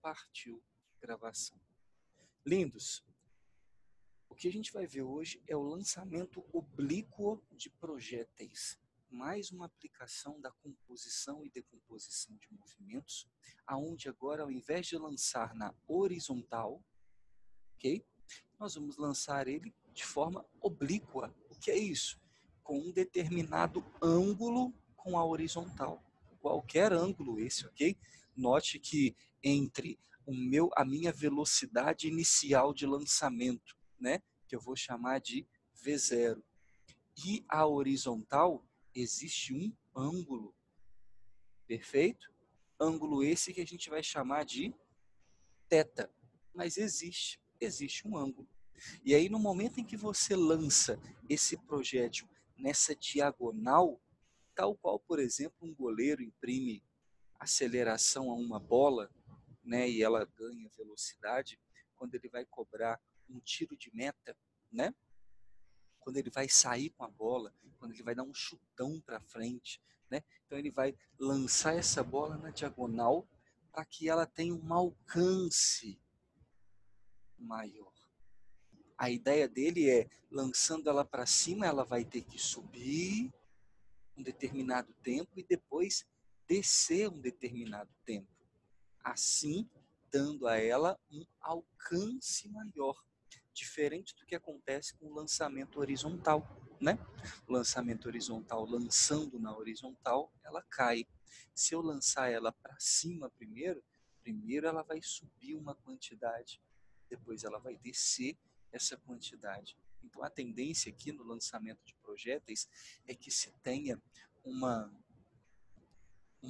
Partiu gravação. Lindos, o que a gente vai ver hoje é o lançamento oblíquo de projéteis, mais uma aplicação da composição e decomposição de movimentos, aonde agora, ao invés de lançar na horizontal, ok? Nós vamos lançar ele de forma oblíqua. O que é isso? Com um determinado ângulo com a horizontal. Qualquer ângulo esse, ok? Note que entre a minha velocidade inicial de lançamento, né? Que eu vou chamar de V0, e a horizontal, existe um ângulo, perfeito? Ângulo esse que a gente vai chamar de θ, mas existe um ângulo. E aí, no momento em que você lança esse projétil nessa diagonal, tal qual, por exemplo, um goleiro imprime aceleração a uma bola, né, e ela ganha velocidade, quando ele vai cobrar um tiro de meta, né, quando ele vai sair com a bola, quando ele vai dar um chutão para frente, né, então ele vai lançar essa bola na diagonal para que ela tenha um alcance maior. A ideia dele é, lançando ela para cima, ela vai ter que subir um determinado tempo e depois descer um determinado tempo. Assim, dando a ela um alcance maior, diferente do que acontece com o lançamento horizontal, né? O lançamento horizontal, lançando na horizontal, ela cai. Se eu lançar ela para cima primeiro ela vai subir uma quantidade, depois ela vai descer essa quantidade. Então, a tendência aqui no lançamento de projéteis é que se tenha um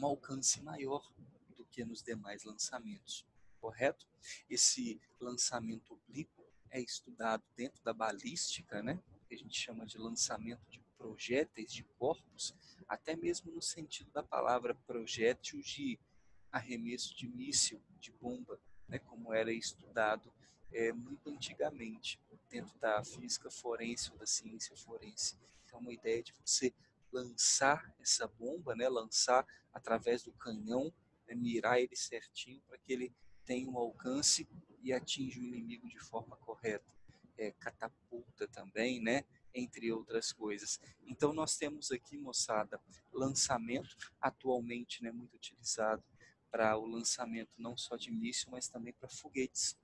alcance maior do que nos demais lançamentos, correto? Esse lançamento oblíquo é estudado dentro da balística, né? Que a gente chama de lançamento de projéteis de corpos, até mesmo no sentido da palavra projétil de arremesso de míssil, de bomba, né? Como era estudado muito antigamente, dentro da física forense ou da ciência forense. Então, uma ideia de você lançar essa bomba, né? Lançar através do canhão, né, mirar ele certinho para que ele tenha um alcance e atinja o inimigo de forma correta. Catapulta também, né? Entre outras coisas. Então nós temos aqui, moçada, lançamento, atualmente, né, muito utilizado para o lançamento não só de míssil, mas também para foguetes,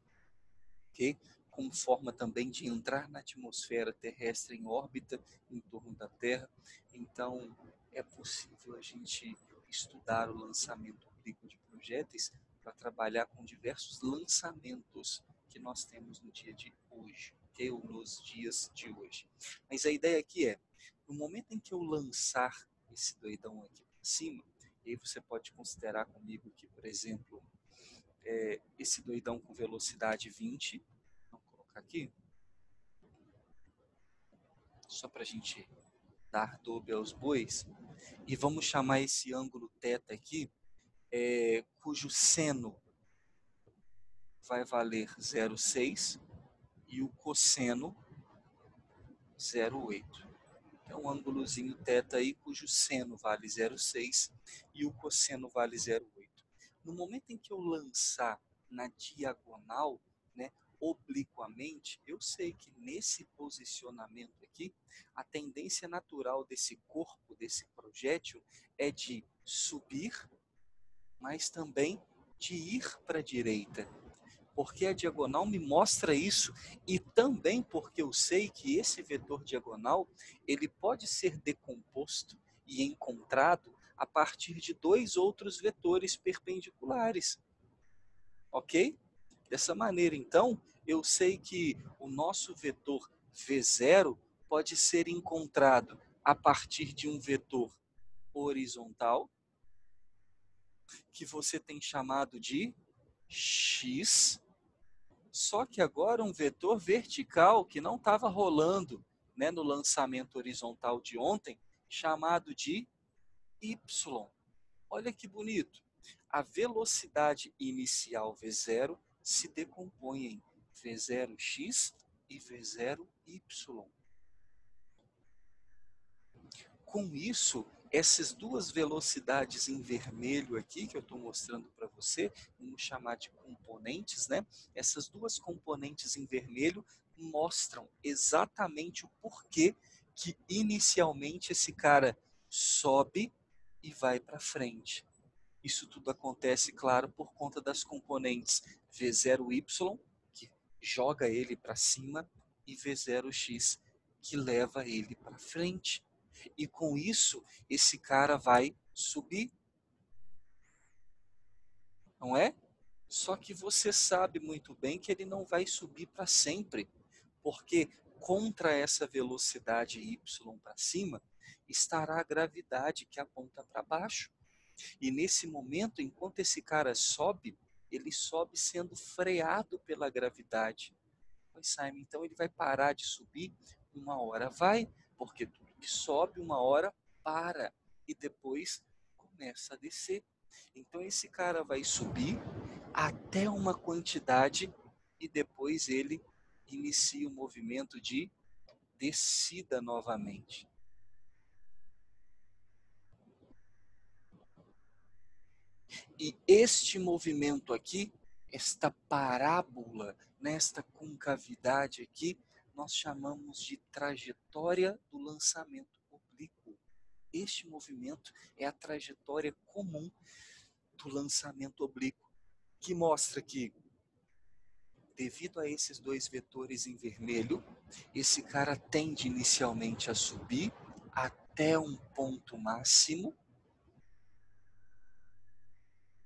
ok? Como forma também de entrar na atmosfera terrestre em órbita em torno da Terra. Então, é possível a gente estudar o lançamento oblíquo de projéteis para trabalhar com diversos lançamentos que nós temos no dia de hoje, okay? Ou nos dias de hoje. Mas a ideia aqui é, no momento em que eu lançar esse doidão aqui para cima, e aí você pode considerar comigo que, por exemplo, esse doidão com velocidade 20, vou colocar aqui, só para a gente dar dobe aos bois, e vamos chamar esse ângulo θ aqui, cujo seno vai valer 0,6 e o cosseno 0,8. É um ângulozinho θ aí cujo seno vale 0,6 e o cosseno vale 0,8. No momento em que eu lançar na diagonal, né, obliquamente, eu sei que nesse posicionamento aqui, a tendência natural desse corpo, desse projétil, é de subir, mas também de ir para a direita. Porque a diagonal me mostra isso e também porque eu sei que esse vetor diagonal ele pode ser decomposto e encontrado a partir de dois outros vetores perpendiculares, ok? Dessa maneira, então, eu sei que o nosso vetor V0 pode ser encontrado a partir de um vetor horizontal, que você tem chamado de x, só que agora um vetor vertical que não estava rolando, né, no lançamento horizontal de ontem, chamado de y. Olha que bonito. A velocidade inicial V0 se decompõe em V0x e V0y. Com isso, essas duas velocidades em vermelho aqui, que eu estou mostrando para você, vamos chamar de componentes, né? Essas duas componentes em vermelho mostram exatamente o porquê que inicialmente esse cara sobe e vai para frente. Isso tudo acontece, claro, por conta das componentes V0Y, que joga ele para cima, e V0X, que leva ele para frente. E com isso, esse cara vai subir, não é? Só que você sabe muito bem que ele não vai subir para sempre, porque contra essa velocidade y para cima estará a gravidade que aponta para baixo. E nesse momento, enquanto esse cara sobe, ele sobe sendo freado pela gravidade. Pois, Simon, então ele vai parar de subir? Uma hora vai, porque tudo que sobe uma hora para e depois começa a descer. Então esse cara vai subir até uma quantidade e depois ele inicia o movimento de descida novamente. E este movimento aqui, esta parábola, nesta concavidade aqui, nós chamamos de trajetória do lançamento oblíquo. Este movimento é a trajetória comum do lançamento oblíquo, que mostra que, devido a esses dois vetores em vermelho, esse cara tende inicialmente a subir até um ponto máximo.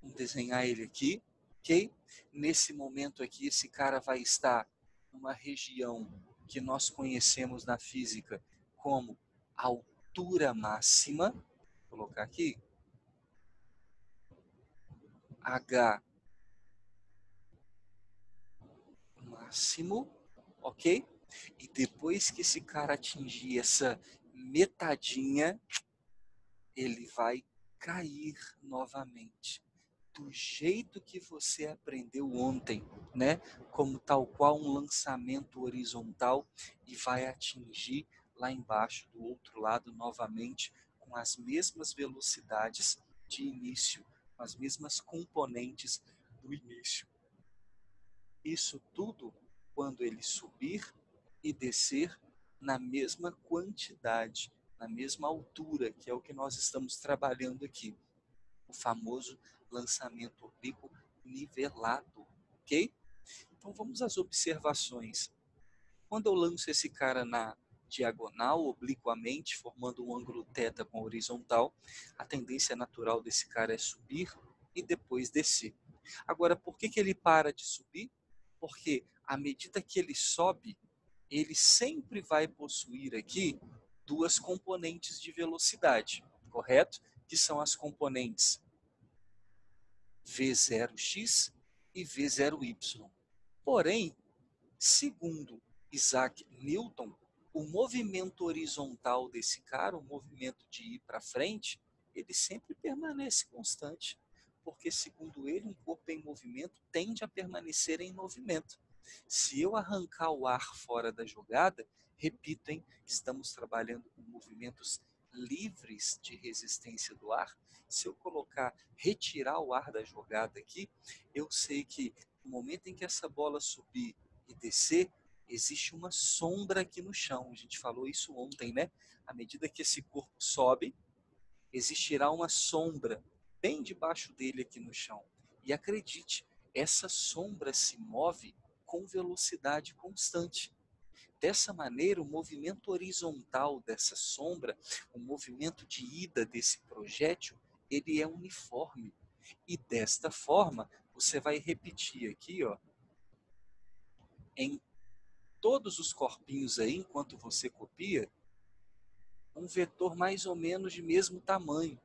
Vamos desenhar ele aqui, ok? Nesse momento aqui, esse cara vai estar numa região que nós conhecemos na física como altura máxima. Vou colocar aqui. H máximo, ok? E depois que esse cara atingir essa metadinha, ele vai cair novamente. Do jeito que você aprendeu ontem, né? Como tal qual um lançamento horizontal e vai atingir lá embaixo do outro lado novamente com as mesmas velocidades de início, com as mesmas componentes do início. Isso tudo quando ele subir e descer na mesma quantidade, na mesma altura, que é o que nós estamos trabalhando aqui. O famoso lançamento oblíquo nivelado, ok? Então vamos às observações. Quando eu lanço esse cara na diagonal, obliquamente, formando um ângulo θ com a horizontal, a tendência natural desse cara é subir e depois descer. Agora, por que ele para de subir? Porque à medida que ele sobe, ele sempre vai possuir aqui duas componentes de velocidade, correto? Que são as componentes V0x e V0y. Porém, segundo Isaac Newton, o movimento horizontal desse cara, o movimento de ir para frente, ele sempre permanece constante, porque segundo ele, um corpo em movimento tende a permanecer em movimento. Se eu arrancar o ar fora da jogada, repito, hein, estamos trabalhando com movimentos livres de resistência do ar. Se eu colocar, retirar o ar da jogada aqui, eu sei que no momento em que essa bola subir e descer, existe uma sombra aqui no chão. A gente falou isso ontem, né? À medida que esse corpo sobe, existirá uma sombra bem debaixo dele aqui no chão. E acredite, essa sombra se move com velocidade constante. Dessa maneira, o movimento horizontal dessa sombra, o movimento de ida desse projétil, ele é uniforme. E desta forma, você vai repetir aqui, ó, em todos os corpinhos aí, enquanto você copia, um vetor mais ou menos de mesmo tamanho.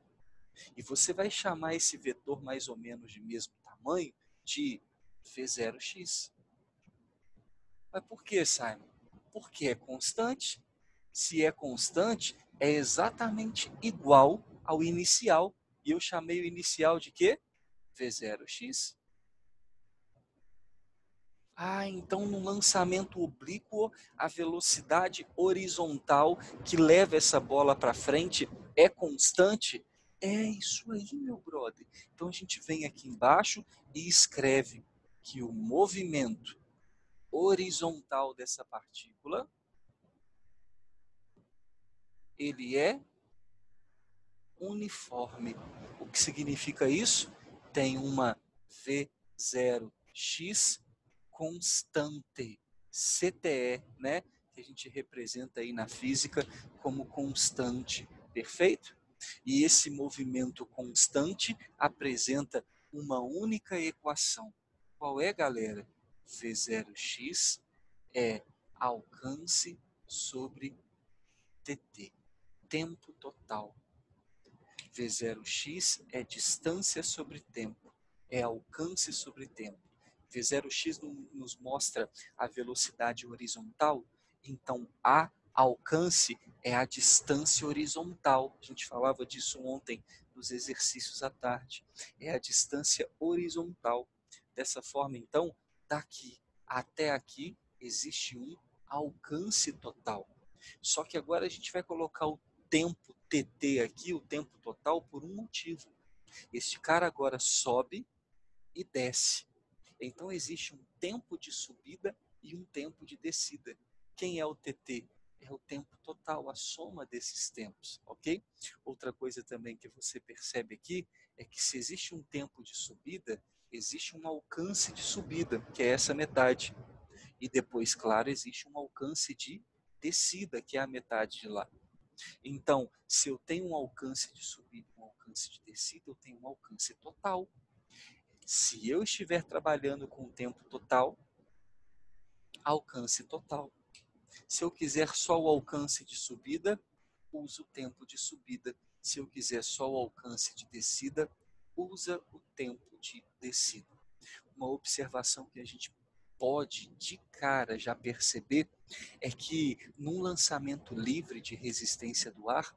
E você vai chamar esse vetor mais ou menos de mesmo tamanho de V0x. Mas por que, Simon? Porque é constante. Se é constante, é exatamente igual ao inicial. E eu chamei o inicial de quê? V0x. Ah, então no lançamento oblíquo, a velocidade horizontal que leva essa bola para frente é constante? É isso aí, meu brother. Então a gente vem aqui embaixo e escreve que o movimento horizontal dessa partícula, ele é uniforme. O que significa isso? Tem uma V0x constante, CTE, né? Que a gente representa aí na física como constante, perfeito? E esse movimento constante apresenta uma única equação. Qual é, galera? V0x é alcance sobre tt, tempo total. V0x é distância sobre tempo, é alcance sobre tempo. V0x nos mostra a velocidade horizontal, então a alcance é a distância horizontal. A gente falava disso ontem nos exercícios à tarde. É a distância horizontal. Dessa forma, então, daqui até aqui existe um alcance total. Só que agora a gente vai colocar o tempo TT aqui, o tempo total, por um motivo. Este cara agora sobe e desce. Então existe um tempo de subida e um tempo de descida. Quem é o TT? É o tempo total, a soma desses tempos, ok? Outra coisa também que você percebe aqui é que se existe um tempo de subida, existe um alcance de subida, que é essa metade. E depois, claro, existe um alcance de descida, que é a metade de lá. Então, se eu tenho um alcance de subida e um alcance de descida, eu tenho um alcance total. Se eu estiver trabalhando com o tempo total, alcance total. Se eu quiser só o alcance de subida, uso o tempo de subida. Se eu quiser só o alcance de descida, usa o tempo de descida. Uma observação que a gente pode de cara já perceber é que num lançamento livre de resistência do ar,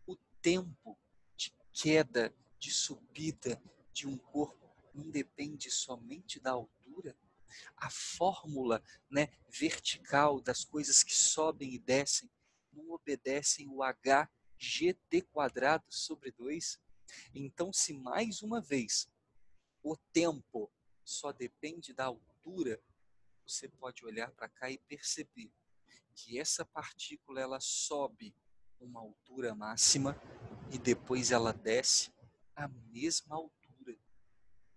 o tempo de queda, de subida de um corpo não depende somente da altura. A fórmula, né, vertical das coisas que sobem e descem não obedecem o hgt² sobre 2. Então, se mais uma vez o tempo só depende da altura, você pode olhar para cá e perceber que essa partícula ela sobe uma altura máxima e depois ela desce a mesma altura.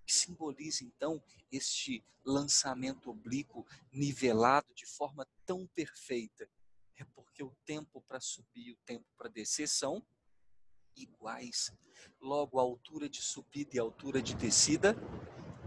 Que simboliza então este lançamento oblíquo nivelado de forma tão perfeita? É porque o tempo para subir e o tempo para descer são iguais. Logo, a altura de subida e a altura de descida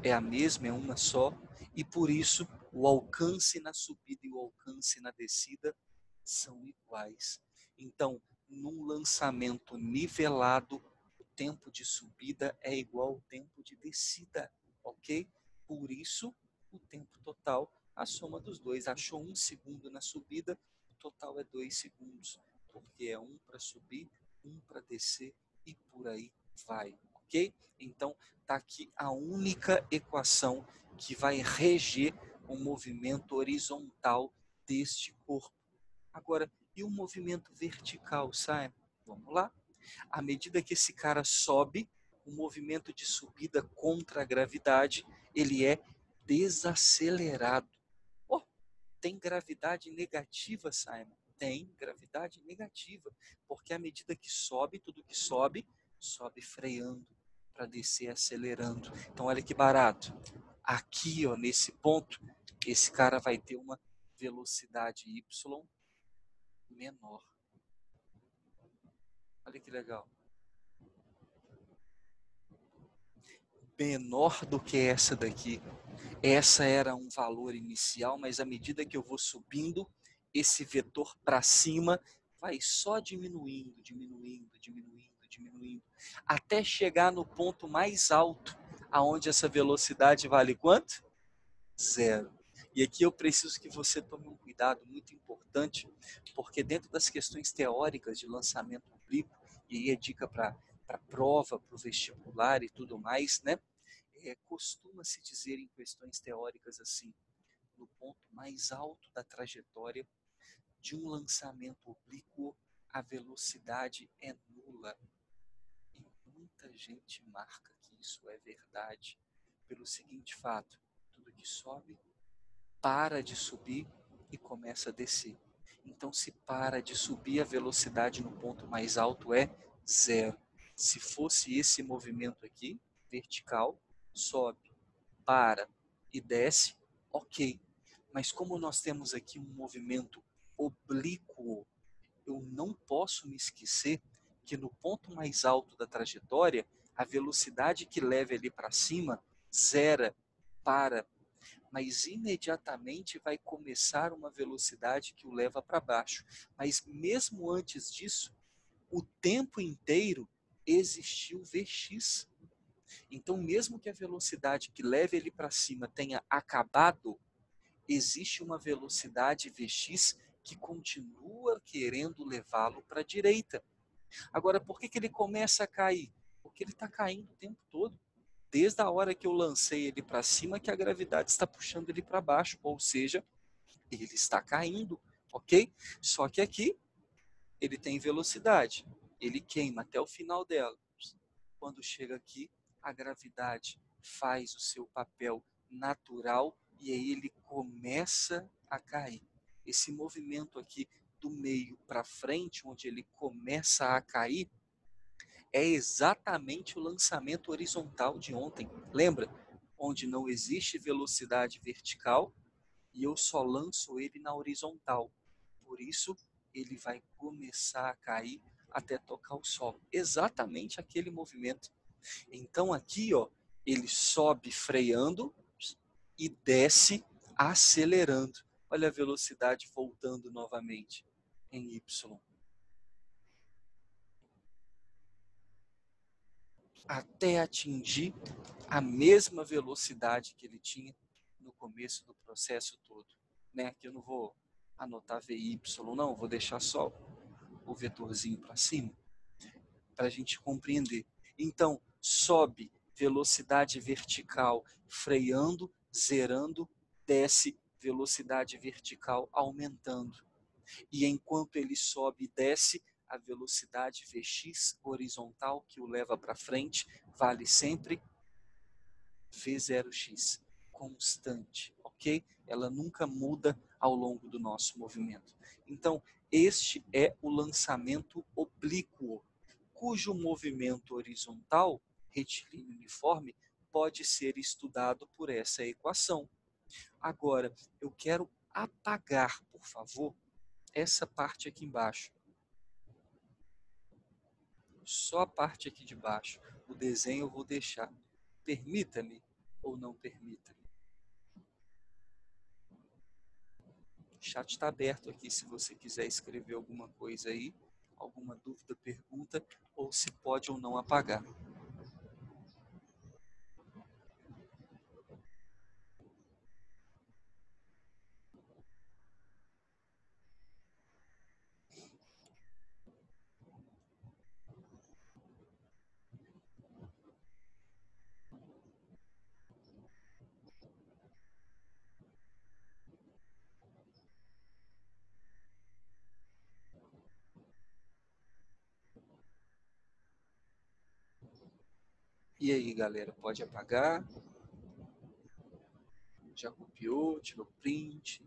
é a mesma, é uma só, e por isso o alcance na subida e o alcance na descida são iguais. Então, num lançamento nivelado, o tempo de subida é igual ao tempo de descida, ok? Por isso, o tempo total, a soma dos dois. Achou 1 segundo na subida, o total é 2 segundos, porque é um para subir, um para descer e por aí vai, ok? Então, está aqui a única equação que vai reger o movimento horizontal deste corpo. Agora, e o movimento vertical, Simon? Vamos lá. À medida que esse cara sobe, o movimento de subida contra a gravidade, ele é desacelerado. Oh, tem gravidade negativa, Simon? Tem gravidade negativa, porque à medida que sobe, tudo que sobe, sobe freando para descer acelerando. Então olha que barato. Aqui, ó, nesse ponto, esse cara vai ter uma velocidade y menor. Olha que legal. Menor do que essa daqui. Essa era um valor inicial, mas à medida que eu vou subindo, esse vetor para cima vai só diminuindo, diminuindo, diminuindo, diminuindo, até chegar no ponto mais alto, aonde essa velocidade vale quanto? Zero. E aqui eu preciso que você tome um cuidado muito importante, porque dentro das questões teóricas de lançamento oblíquo, e aí é dica para prova, para o vestibular e tudo mais, né? Costuma-se dizer em questões teóricas assim: no ponto mais alto da trajetória de um lançamento oblíquo, a velocidade é nula. E muita gente marca que isso é verdade pelo seguinte fato: tudo que sobe para de subir e começa a descer. Então, se para de subir, a velocidade no ponto mais alto é zero. Se fosse esse movimento aqui, vertical, sobe, para e desce, ok. Mas como nós temos aqui um movimento oblíquo, eu não posso me esquecer que no ponto mais alto da trajetória, a velocidade que leva ele para cima zera, para, mas imediatamente vai começar uma velocidade que o leva para baixo. Mas mesmo antes disso, o tempo inteiro existiu Vx. Então, mesmo que a velocidade que leva ele para cima tenha acabado, existe uma velocidade Vx que continua querendo levá-lo para a direita. Agora, por que, que ele começa a cair? Porque ele está caindo o tempo todo. Desde a hora que eu lancei ele para cima, que a gravidade está puxando ele para baixo, ou seja, ele está caindo, ok? Só que aqui ele tem velocidade, ele queima até o final dela. Quando chega aqui, a gravidade faz o seu papel natural e aí ele começa a cair. Esse movimento aqui do meio para frente, onde ele começa a cair, é exatamente o lançamento horizontal de ontem. Lembra? Onde não existe velocidade vertical e eu só lanço ele na horizontal. Por isso, ele vai começar a cair até tocar o solo. Exatamente aquele movimento. Então aqui, ó, ele sobe freando e desce acelerando. Olha a velocidade voltando novamente em Y. Até atingir a mesma velocidade que ele tinha no começo do processo todo. Né? Aqui eu não vou anotar VY não, vou deixar só o vetorzinho para cima, para a gente compreender. Então, sobe velocidade vertical freando, zerando, desce velocidade vertical aumentando. E enquanto ele sobe e desce, a velocidade Vx horizontal que o leva para frente vale sempre V0x, constante, ok? Ela nunca muda ao longo do nosso movimento. Então, este é o lançamento oblíquo, cujo movimento horizontal, retilíneo uniforme, pode ser estudado por essa equação. Agora, eu quero apagar, por favor, essa parte aqui embaixo. Só a parte aqui de baixo. O desenho eu vou deixar. Permita-me ou não permita-me. O chat está aberto aqui se você quiser escrever alguma coisa aí, alguma dúvida, pergunta, ou se pode ou não apagar. E aí, galera, pode apagar? Já copiou, tirou print?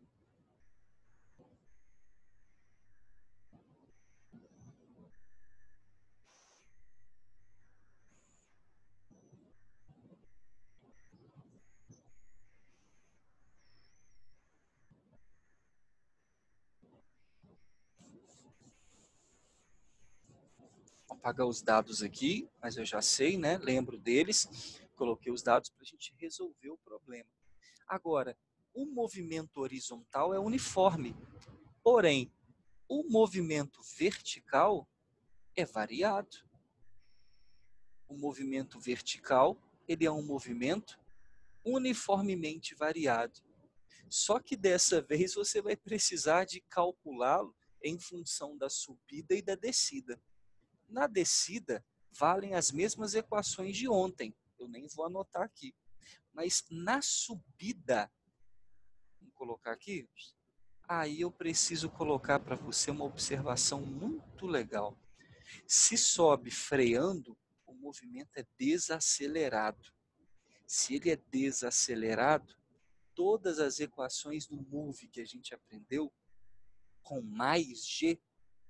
Vou apagar os dados aqui, mas eu já sei, né? Lembro deles. Coloquei os dados para a gente resolver o problema. Agora, o movimento horizontal é uniforme, porém, o movimento vertical é variado. O movimento vertical, ele é um movimento uniformemente variado. Só que dessa vez você vai precisar de calculá-lo em função da subida e da descida. Na descida, valem as mesmas equações de ontem. Eu nem vou anotar aqui. Mas na subida, vamos colocar aqui, aí eu preciso colocar para você uma observação muito legal. Se sobe freando, o movimento é desacelerado. Se ele é desacelerado, todas as equações do move que a gente aprendeu, com mais g,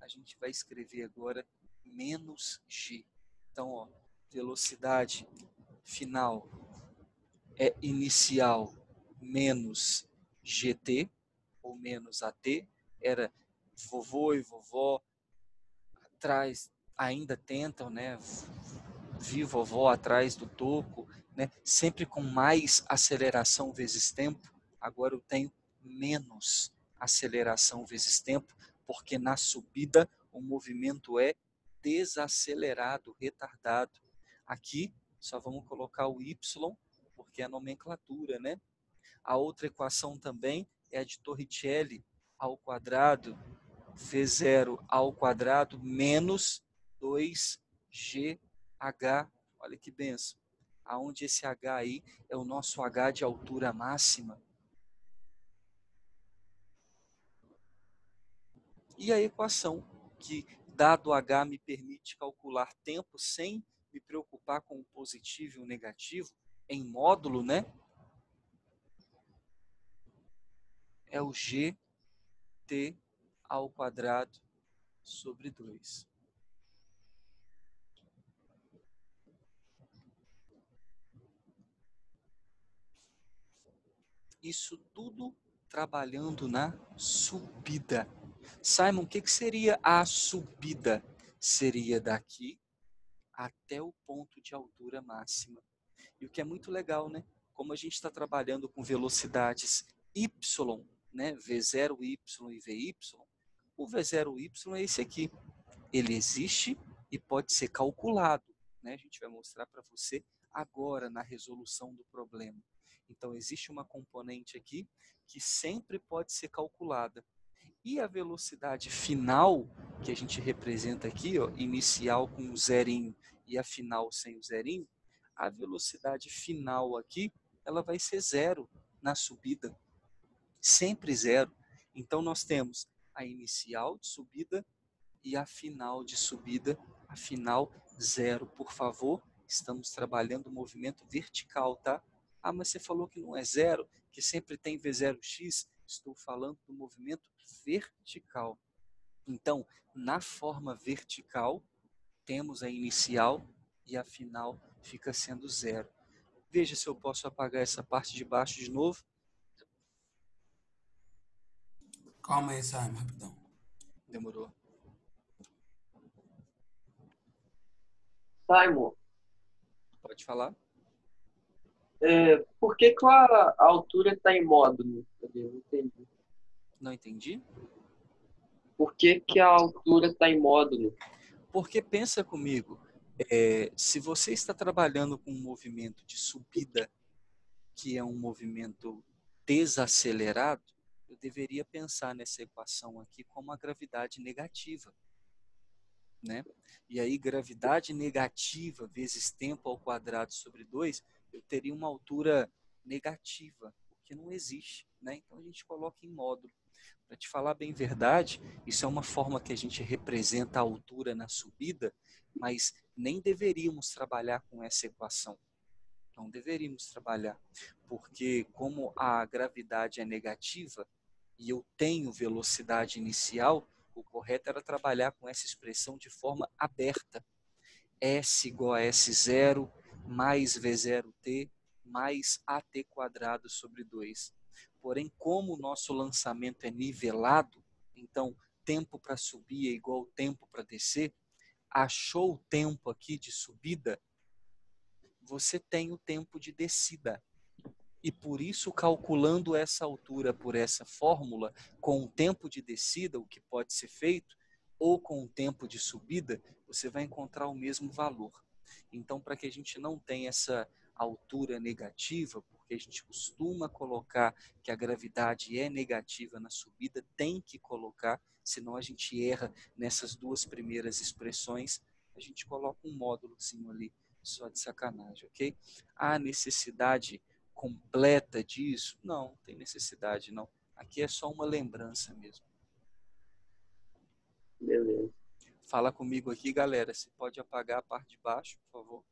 a gente vai escrever agora menos g. Então, ó, velocidade final é inicial menos gt, ou menos at, era vovô e vovó atrás, ainda tentam, né, vi vovó atrás do toco, né, sempre com mais aceleração vezes tempo. Agora eu tenho menos aceleração vezes tempo, porque na subida o movimento é desacelerado, retardado. Aqui só vamos colocar o y, porque é a nomenclatura, né? A outra equação também é a de Torricelli ao quadrado V0 ao quadrado menos 2GH. Olha que benção. Aonde esse H aí é o nosso H de altura máxima. E a equação que, dado H, me permite calcular tempo sem me preocupar com o positivo e o negativo, em módulo, né? É o GT ao quadrado sobre 2. Isso tudo trabalhando na subida. Simon, o que seria a subida? Seria daqui até o ponto de altura máxima. E o que é muito legal, né? Como a gente está trabalhando com velocidades y, né? V0y e Vy, o V0y é esse aqui. Ele existe e pode ser calculado, né? A gente vai mostrar para você agora na resolução do problema. Então, existe uma componente aqui que sempre pode ser calculada. E a velocidade final, que a gente representa aqui, ó, inicial com o zerinho e a final sem o zerinho, a velocidade final aqui, ela vai ser zero na subida, sempre zero. Então, nós temos a inicial de subida e a final de subida, a final zero. Por favor, estamos trabalhando o movimento vertical, tá? Ah, mas você falou que não é zero, que sempre tem V0x. Estou falando do movimento vertical. Então, na forma vertical, temos a inicial e a final fica sendo zero. Veja se eu posso apagar essa parte de baixo de novo. Calma aí, Simon, rapidão. Demorou. Simon, Pode falar. por que a altura está em módulo? Eu não entendi. Não entendi? Por que a altura está em módulo? Porque pensa comigo, se você está trabalhando com um movimento de subida, que é um movimento desacelerado, eu deveria pensar nessa equação aqui como a gravidade negativa, né? E aí, gravidade negativa vezes tempo ao quadrado sobre 2, eu teria uma altura negativa, o que não existe, né? Então, a gente coloca em módulo. Para te falar bem verdade, isso é uma forma que a gente representa a altura na subida, mas nem deveríamos trabalhar com essa equação. Não deveríamos trabalhar, porque como a gravidade é negativa e eu tenho velocidade inicial, o correto era trabalhar com essa expressão de forma aberta. S igual a S0 mais V0t mais AT quadrado sobre 2. Porém, como o nosso lançamento é nivelado, então tempo para subir é igual ao tempo para descer, achou o tempo aqui de subida, você tem o tempo de descida. E por isso, calculando essa altura por essa fórmula, com o tempo de descida, o que pode ser feito, ou com o tempo de subida, você vai encontrar o mesmo valor. Então, para que a gente não tenha essa altura negativa, porque a gente costuma colocar que a gravidade é negativa na subida, tem que colocar, senão a gente erra nessas duas primeiras expressões, a gente coloca um módulozinho ali, só de sacanagem, ok? A necessidade completa disso? Não, tem necessidade não. Aqui é só uma lembrança mesmo. Beleza. Fala comigo aqui, galera. Você pode apagar a parte de baixo, por favor?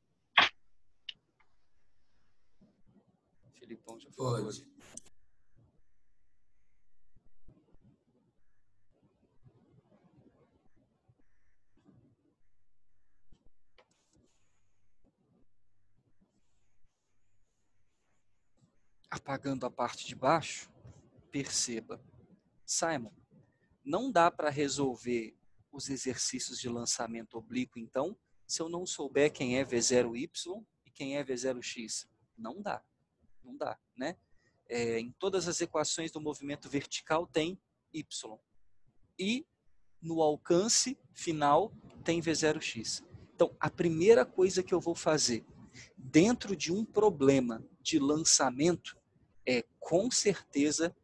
Felipão já falou. Pode. Apagando a parte de baixo, perceba. Simon, não dá para resolver os exercícios de lançamento oblíquo, então, se eu não souber quem é V0Y e quem é V0X. Não dá. Não dá, né? Em todas as equações do movimento vertical tem Y. E no alcance final tem V0x. Então, a primeira coisa que eu vou fazer dentro de um problema de lançamento é, com certeza,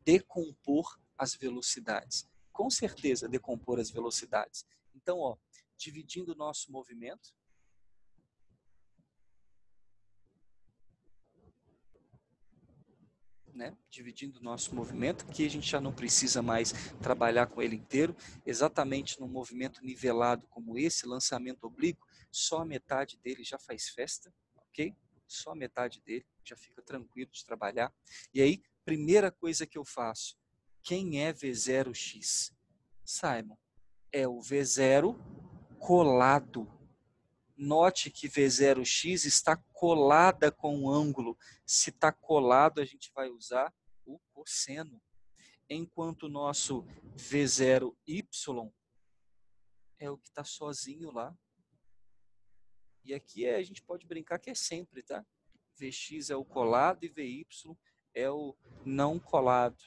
decompor as velocidades. Com certeza, decompor as velocidades. Então, ó, dividindo o nosso movimento, né? Dividindo o nosso movimento, que a gente já não precisa mais trabalhar com ele inteiro, exatamente num movimento nivelado como esse, lançamento oblíquo, só a metade dele já faz festa, ok? Só a metade dele, já fica tranquilo de trabalhar. E aí, primeira coisa que eu faço, quem é V0x? Simon, é o V0 colado. Note que V0x está colada com o ângulo. Se está colado, a gente vai usar o cosseno. Enquanto o nosso V0y é o que está sozinho lá. E aqui a gente pode brincar que é sempre, tá? Vx é o colado e Vy é o não colado,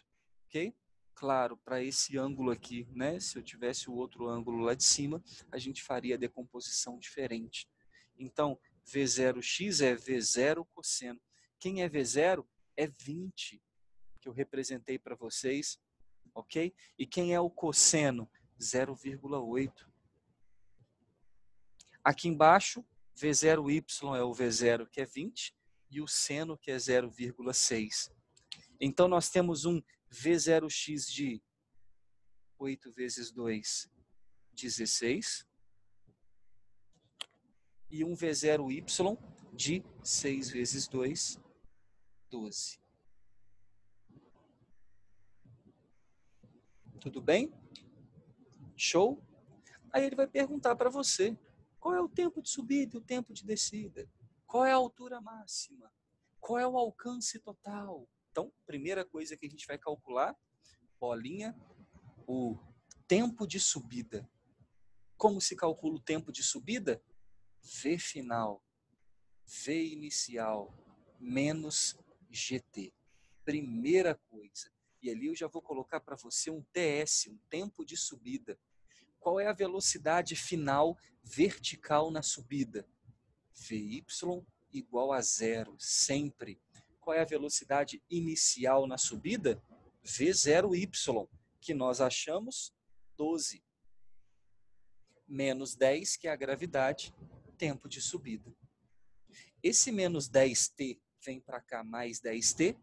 ok? Claro, para esse ângulo aqui, né? Se eu tivesse o outro ângulo lá de cima, a gente faria a decomposição diferente. Então, V0x é V0 cosseno. Quem é V0 é 20, que eu representei para vocês, ok? E quem é o cosseno? 0,8. Aqui embaixo, V0y é o V0, que é 20, e o seno, que é 0,6. Então, nós temos um V0x de 8 vezes 2, 16, e um V0y de 6 vezes 2, 12. Tudo bem? Show? Aí ele vai perguntar para você, qual é o tempo de subida e o tempo de descida? Qual é a altura máxima? Qual é o alcance total? Então, primeira coisa que a gente vai calcular, bolinha, o tempo de subida. Como se calcula o tempo de subida? V final, V inicial, menos GT. Primeira coisa. E ali eu já vou colocar para você um TS, um tempo de subida. Qual é a velocidade final vertical na subida? Vy igual a zero, sempre. Qual é a velocidade inicial na subida? V0y, que nós achamos 12. Menos 10, que é a gravidade, tempo de subida. Esse menos 10t vem para cá mais 10t,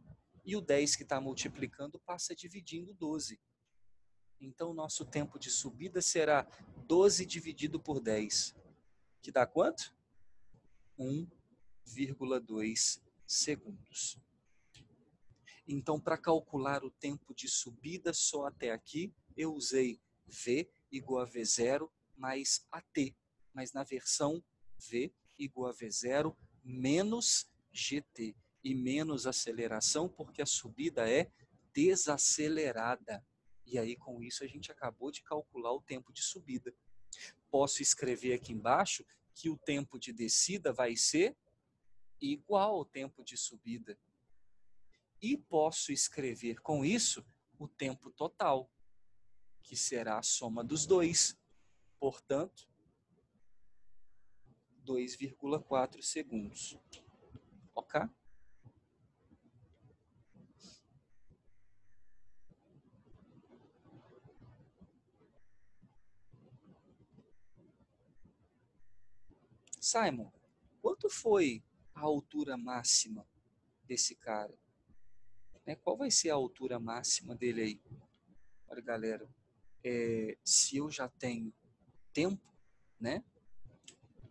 e o 10 que está multiplicando passa dividindo 12. Então, nosso tempo de subida será 12 dividido por 10, que dá quanto? 1,2 segundos. Então, para calcular o tempo de subida só até aqui, eu usei V igual a V0 mais AT, mas na versão V igual a V0 menos GT, e menos aceleração, porque a subida é desacelerada. E aí, com isso, a gente acabou de calcular o tempo de subida. Posso escrever aqui embaixo que o tempo de descida vai ser igual ao tempo de subida. E posso escrever com isso o tempo total, que será a soma dos dois. Portanto, 2,4 segundos. Ok? Simon, quanto foi a altura máxima desse cara? né? Qual vai ser a altura máxima dele aí? Olha, galera, se eu já tenho tempo, né,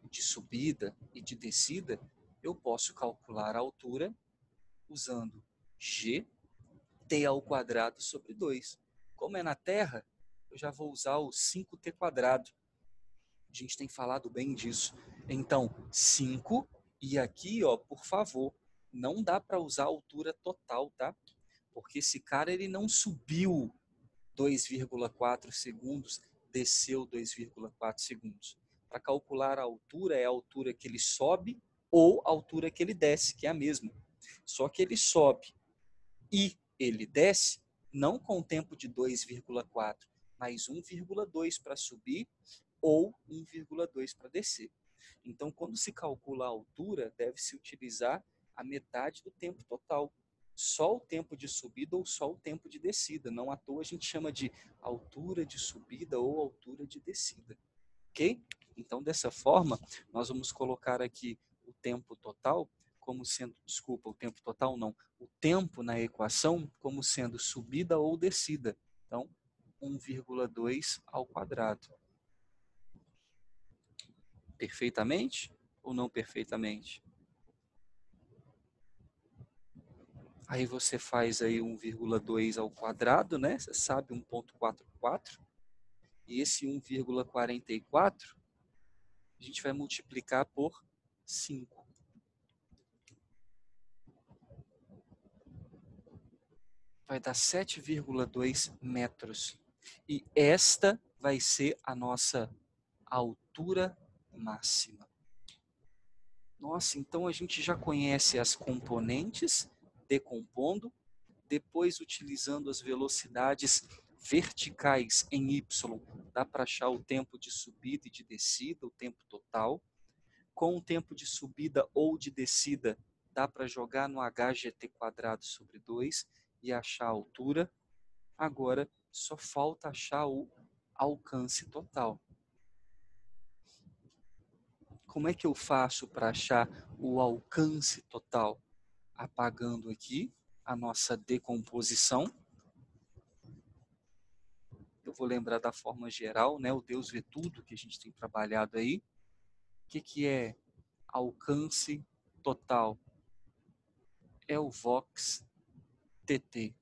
de subida e de descida, eu posso calcular a altura usando g t ao quadrado sobre 2. Como é na Terra, eu já vou usar o 5t quadrado. A gente tem falado bem disso. Então, 5, e aqui, ó, por favor, não dá para usar a altura total, tá? Porque esse cara ele não subiu 2,4 segundos, desceu 2,4 segundos. Para calcular a altura, é a altura que ele sobe ou a altura que ele desce, que é a mesma. Só que ele sobe e ele desce não com tempo de 2,4, mas 1,2 para subir ou 1,2 para descer. Então, quando se calcula a altura, deve-se utilizar a metade do tempo total. Só o tempo de subida ou só o tempo de descida. Não à toa a gente chama de altura de subida ou altura de descida. Ok? Então, dessa forma, nós vamos colocar aqui o tempo total como sendo, desculpa, o tempo total não, o tempo na equação como sendo subida ou descida. Então, 1,2 ao quadrado. Perfeitamente ou não perfeitamente? Aí você faz aí 1,2 ao quadrado, né? Você sabe 1,44. E esse 1,44 a gente vai multiplicar por 5. Vai dar 7,2 metros. E esta vai ser a nossa altura máxima. Nossa, então a gente já conhece as componentes decompondo, depois utilizando as velocidades verticais em y, dá para achar o tempo de subida e de descida, o tempo total. Com o tempo de subida ou de descida, dá para jogar no hgt quadrado sobre 2 e achar a altura. Agora, só falta achar o alcance total. Como é que eu faço para achar o alcance total? Apagando aqui a nossa decomposição. Eu vou lembrar da forma geral, né? O Deus vê tudo que a gente tem trabalhado aí. O que é alcance total? É o Vox TT.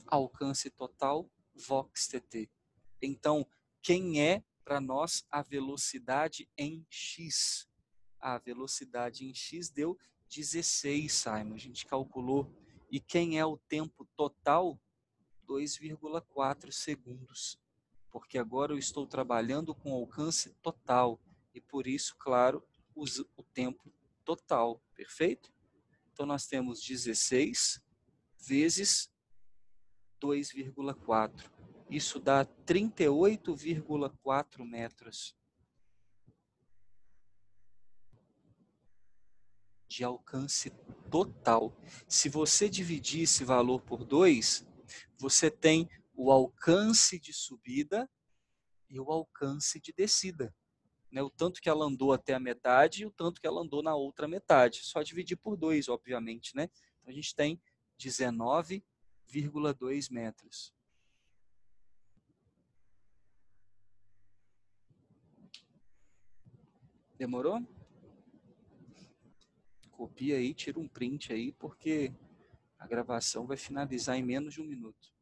Alcance total, Vox TT. Então, quem é para nós a velocidade em x? A velocidade em x deu 16, Simon. A gente calculou. E quem é o tempo total? 2,4 segundos. Porque agora eu estou trabalhando com alcance total. E por isso, claro, uso o tempo total. Perfeito? Então nós temos 16 vezes 2,4. Isso dá 38,4 metros de alcance total. Se você dividir esse valor por 2, você tem o alcance de subida e o alcance de descida. Né? O tanto que ela andou até a metade e o tanto que ela andou na outra metade. Só dividir por 2, obviamente. Né? Então a gente tem 19,2 metros. Demorou? Copia aí, tira um print aí, porque a gravação vai finalizar em menos de 1 minuto.